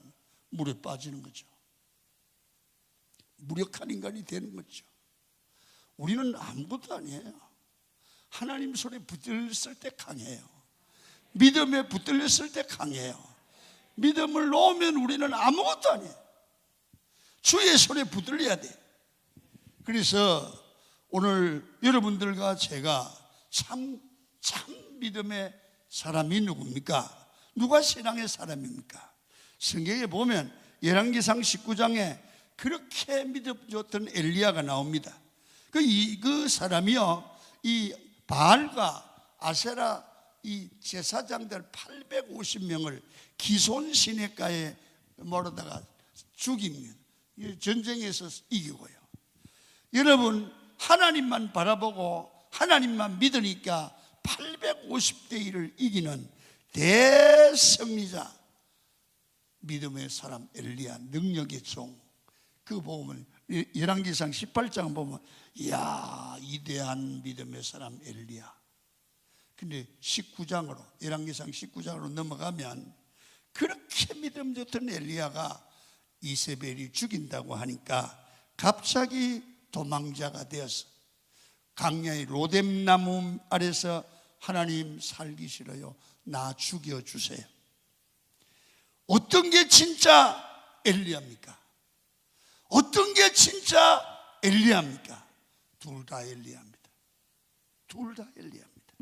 물에 빠지는 거죠. 무력한 인간이 되는 거죠. 우리는 아무것도 아니에요. 하나님 손에 붙들렸을 때 강해요. 믿음에 붙들렸을 때 강해요. 믿음을 놓으면 우리는 아무것도 아니에요. 주의 손에 붙들려야 돼. 그래서 오늘 여러분들과 제가 참 믿음의 사람이 누굽니까? 누가 신앙의 사람입니까? 성경에 보면 열왕기상 19장에 그렇게 믿음 좋던 엘리야가 나옵니다. 그 사람이요, 이 바알과 아세라 이 제사장들 850명을 기손 시내가에 몰아다가 죽이면 전쟁에서 이기고요. 여러분, 하나님만 바라보고 하나님만 믿으니까 850대 1을 이기는 대승리자, 믿음의 사람 엘리야, 능력의 종. 그 보면 열왕기상 18장 보면 이야, 이대한 믿음의 사람 엘리야. 근데 19장으로 열왕기상 19장으로 넘어가면 그렇게 믿음 좋던 엘리야가 이세벨이 죽인다고 하니까 갑자기 도망자가 되어서 강야의 로뎀나무 아래서 하나님 살기 싫어요, 나 죽여주세요. 어떤 게 진짜 엘리야입니까? 어떤 게 진짜 엘리야입니까? 둘 다 엘리야입니다. 둘 다 엘리야입니다.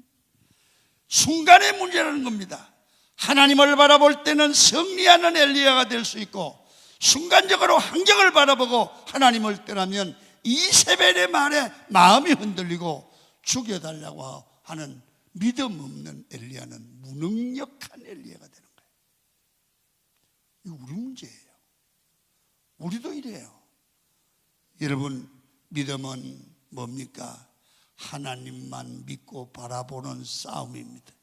순간의 문제라는 겁니다. 하나님을 바라볼 때는 승리하는 엘리야가 될 수 있고, 순간적으로 환경을 바라보고 하나님을 떠나면 이세벨의 말에 마음이 흔들리고 죽여달라고 하는 믿음 없는 엘리야는 무능력한 엘리야가 되는 거예요. 이거 우리 문제예요. 우리도 이래요. 여러분, 믿음은 뭡니까? 하나님만 믿고 바라보는 싸움입니다.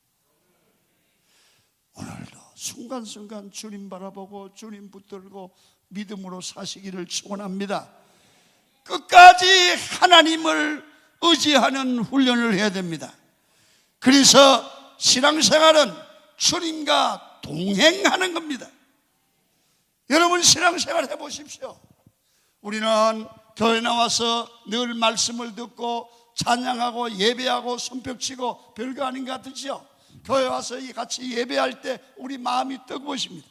오늘도 순간순간 주님 바라보고 주님 붙들고 믿음으로 사시기를 축원합니다. 끝까지 하나님을 의지하는 훈련을 해야 됩니다. 그래서 신앙생활은 주님과 동행하는 겁니다. 여러분 신앙생활 해보십시오. 우리는 교회 나와서 늘 말씀을 듣고 찬양하고 예배하고 손뼉치고 별거 아닌 것 같으시죠? 교회 와서 같이 예배할 때 우리 마음이 뜨거우십니다.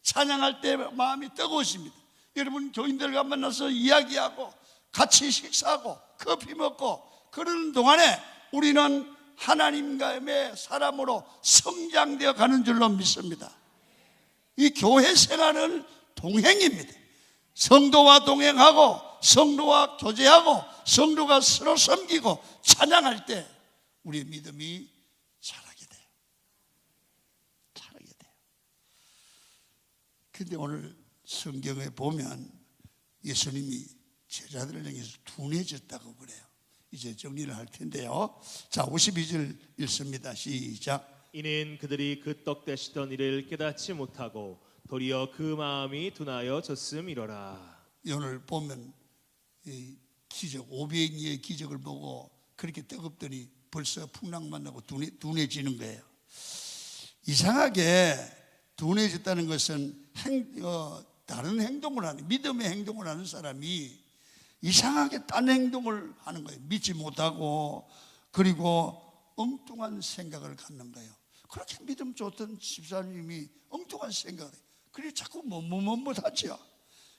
찬양할 때 마음이 뜨거우십니다. 여러분 교인들과 만나서 이야기하고 같이 식사하고 커피 먹고 그러는 동안에 우리는 하나님과의 사람으로 성장되어 가는 줄로 믿습니다. 이 교회 생활은 동행입니다. 성도와 동행하고 성도와 교제하고 성도가 서로 섬기고 찬양할 때 우리의 믿음이 자라게 돼요. 그런데 오늘 성경에 보면 예수님이 제자들을 향해서 둔해졌다고 그래요. 이제 정리를 할 텐데요. 자, 52절 읽습니다. 시작. 이는 그들이 그 떡 대시던 일을 깨닫지 못하고 도리어 그 마음이 둔하여 졌음이로라. 오늘 보면 이 기적, 오병이의 기적을 보고 그렇게 뜨겁더니 벌써 풍랑 만나고 둔해지는 거예요. 이상하게 둔해졌다는 것은 다른 행동을 하는, 믿음의 행동을 하는 사람이 이상하게 딴 행동을 하는 거예요. 믿지 못하고, 그리고 엉뚱한 생각을 갖는 거예요. 그렇게 믿음 좋던 집사님이 엉뚱한 생각을 해요. 그래서 자꾸 하죠.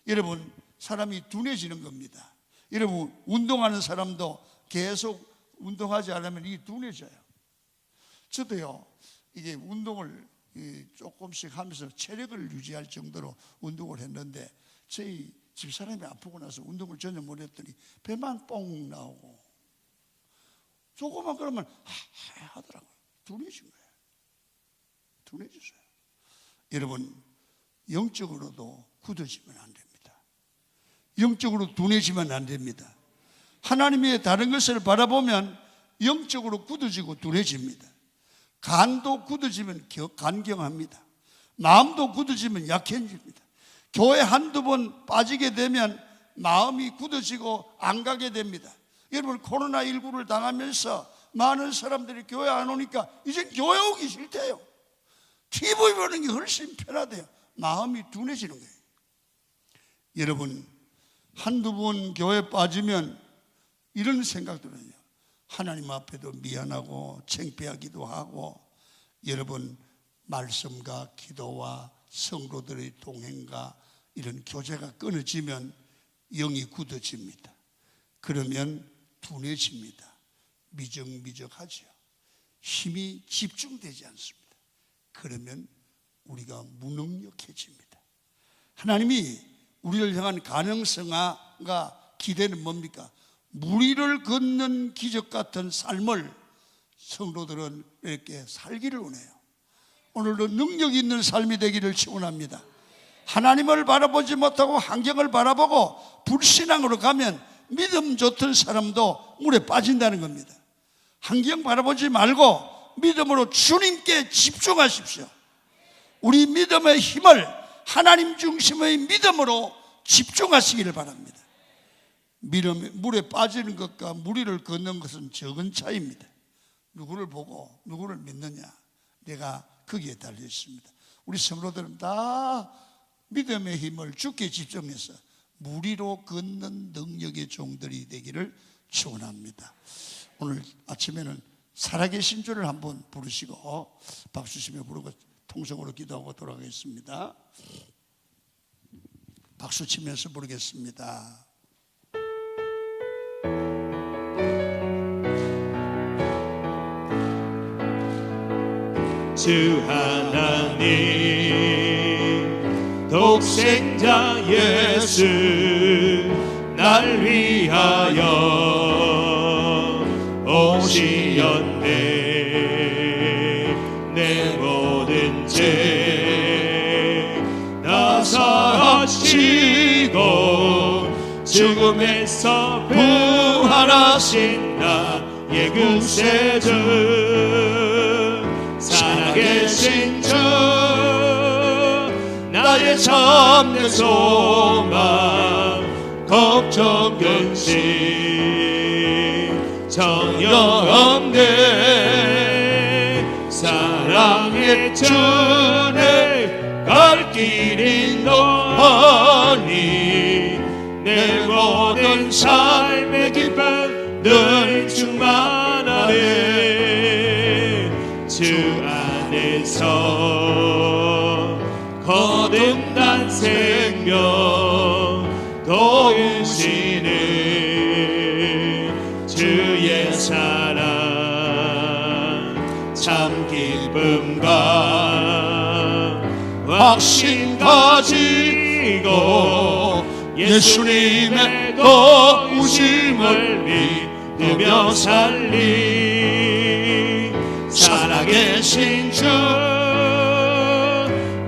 여러분, 사람이 둔해지는 겁니다. 여러분, 운동하는 사람도 계속 운동하지 않으면 이 둔해져요. 저도요, 이게 운동을 조금씩 하면서 체력을 유지할 정도로 운동을 했는데, 저희 집사람이 아프고 나서 운동을 전혀 못 했더니 배만 뽕 나오고, 조금만 그러면 하더라고요. 둔해진 거예요. 둔해졌어요. 여러분, 영적으로도 굳어지면 안 됩니다. 영적으로 둔해지면 안 됩니다. 하나님의 다른 것을 바라보면 영적으로 굳어지고 둔해집니다. 간도 굳어지면 간경합니다. 마음도 굳어지면 약해집니다. 교회 한두 번 빠지게 되면 마음이 굳어지고 안 가게 됩니다. 여러분, 코로나19를 당하면서 많은 사람들이 교회 안 오니까 이제 교회 오기 싫대요. TV 보는 게 훨씬 편하대요. 마음이 둔해지는 거예요. 여러분, 한두 번 교회 빠지면 이런 생각도 해요. 하나님 앞에도 미안하고 창피하기도 하고, 여러분, 말씀과 기도와 성도들의 동행과 이런 교제가 끊어지면 영이 굳어집니다. 그러면 둔해집니다. 미적미적하죠. 힘이 집중되지 않습니다. 그러면 우리가 무능력해집니다. 하나님이 우리를 향한 가능성과 기대는 뭡니까? 무리를 걷는 기적 같은 삶을 성도들은 이렇게 살기를 원해요. 오늘도 능력 있는 삶이 되기를 축원합니다. 하나님을 바라보지 못하고 환경을 바라보고 불신앙으로 가면 믿음 좋던 사람도 물에 빠진다는 겁니다. 환경 바라보지 말고 믿음으로 주님께 집중하십시오. 우리 믿음의 힘을 하나님 중심의 믿음으로 집중하시기를 바랍니다. 물에 빠지는 것과 무리를 걷는 것은 적은 차이입니다. 누구를 보고 누구를 믿느냐, 내가 거기에 달려 있습니다. 우리 성도들은 다 믿음의 힘을 주께 집중해서 무리로 걷는 능력의 종들이 되기를 축원합니다. 오늘 아침에는 살아계신 주를 한번 부르시고 박수 치며 부르고 통성으로 기도하고 돌아가겠습니다. 박수 치면서 부르겠습니다. 주 하나님 독생자 예수 날 위하여 오시었네. 내 모든 죄 다 사하시고 죽음에서 부활하신 나의 구세주 살아계신 주 나의 참된 소망 걱정 근심 전혀 없네. 사랑의 주내 갈 길 인도하니 내 모든 삶의 기쁨 늘 충만하네. 주 안에서 거듭난 생명 도우시는 주의 사랑 참 기쁨과 확신 가지고 예수님의 도우심을 믿으며 살리. 살아계신 주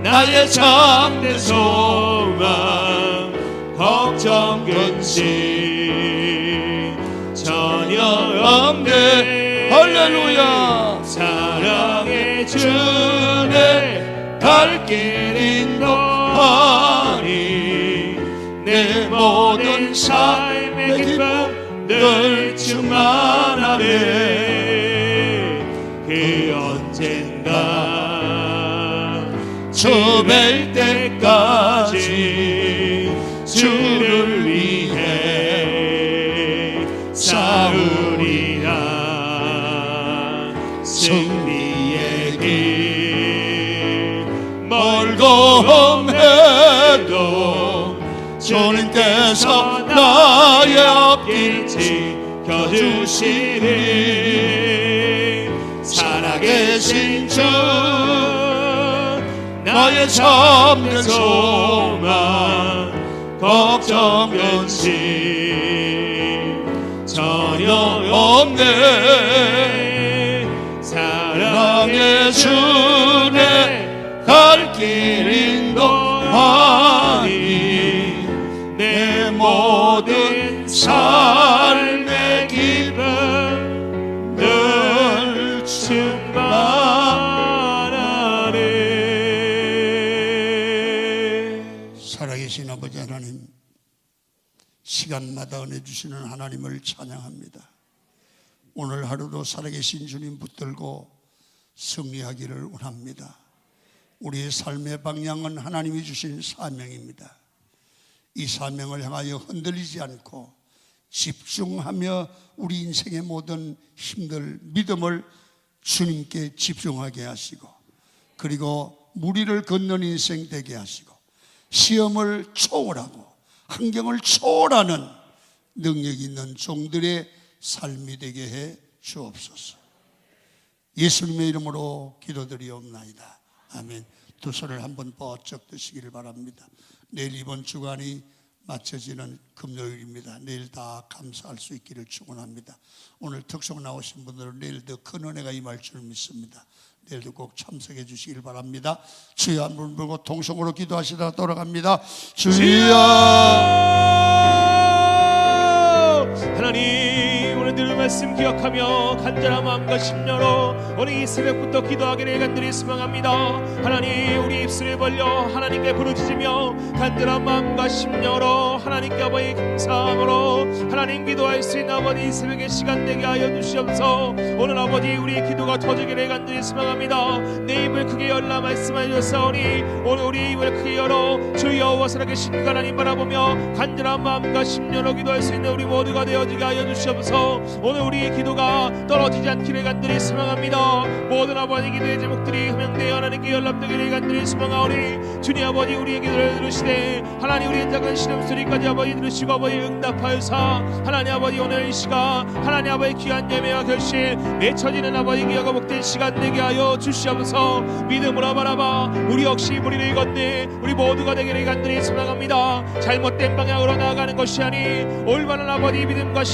나의 참된 소망 걱정 근심 전혀 없네. 할렐루야. 사랑의 주내 갈 길 인도하니 내 모든 삶의 기쁨 늘 충만하네. 그 언젠가 주 뵐 때까지 주를 위해 싸우리라. 승리의 길 멀고 험해도 주님께서 나의 앞길 지켜주시니. 살아계신 주 나의 참된 소망 걱정 근심 전혀 없네. 사랑의 주내 갈 길 인도하니 내 모든 삶의 기쁨 늘 충만하네. 살아계신 아버지 하나님, 시간마다 은혜 주시는 하나님을 찬양합니다. 오늘 하루도 살아계신 주님 붙들고 승리하기를 원합니다. 우리의 삶의 방향은 하나님이 주신 사명입니다. 이 사명을 향하여 흔들리지 않고 집중하며 우리 인생의 모든 힘들, 믿음을 주님께 집중하게 하시고, 그리고 무리를 걷는 인생 되게 하시고, 시험을 초월하고 환경을 초월하는 능력 있는 종들의 삶이 되게 해 주옵소서. 예수님의 이름으로 기도드리옵나이다. 아멘. 두 손을 한번 번쩍 드시기를 바랍니다. 내일 이번 주간이 마쳐지는 금요일입니다. 내일 다 감사할 수 있기를 축원합니다. 오늘 특송 나오신 분들은 내일 더 큰 은혜가 임할 줄 믿습니다. 내일도 꼭 참석해 주시길 바랍니다. 주여 한 분 불고 통성으로 기도하시다가 돌아갑니다. 주여. 하나님, 오늘 들은 말씀 기억하며 간절한 마음과 심려로 오늘 이 새벽부터 기도하기를 간절히 소망합니다. 하나님, 우리 입술을 벌려 하나님께 부르짖으며 간절한 마음과 심려로 하나님께 아버지 감사함으로 하나님 기도할 수 있는 아버지 이 새벽의 시간 되게 하여 주시옵소서. 오늘 아버지 우리의 기도가 터지기를 간절히 소망합니다. 내 입을 크게 열라 말씀하여 주사오니 오늘 우리 입을 크게 열어 주 여호와 살아계신 하나님 바라보며 간절한 마음과 심려로 기도할 수 있는 우리 모두가 되어지게 하여 주시옵소서. 오늘 우리의 기도가 떨어지지 않기를 간절히 소망합니다. 모든 아버지 기도의 제목들이 흠양되어 하나님께 연락되기를 간절히 소망하오니 주님 아버지 우리의 기도를 들으시되 하나님 우리의 작은 신음소리까지 아버지 들으시고 아버지 응답하여사 하나님 아버지 오늘 이 시간 하나님 아버지 귀한 예배와 결실 맺혀지는 아버지 기여가 복된 시간 되게 하여 주시옵소서. 믿음으로 바라봐 우리 역시 무리를 걷네 우리 모두가 되기를 간절히 소망합니다. 잘못된 방향으로 나아가는 것이 아니 올바른 아버지 믿음과 신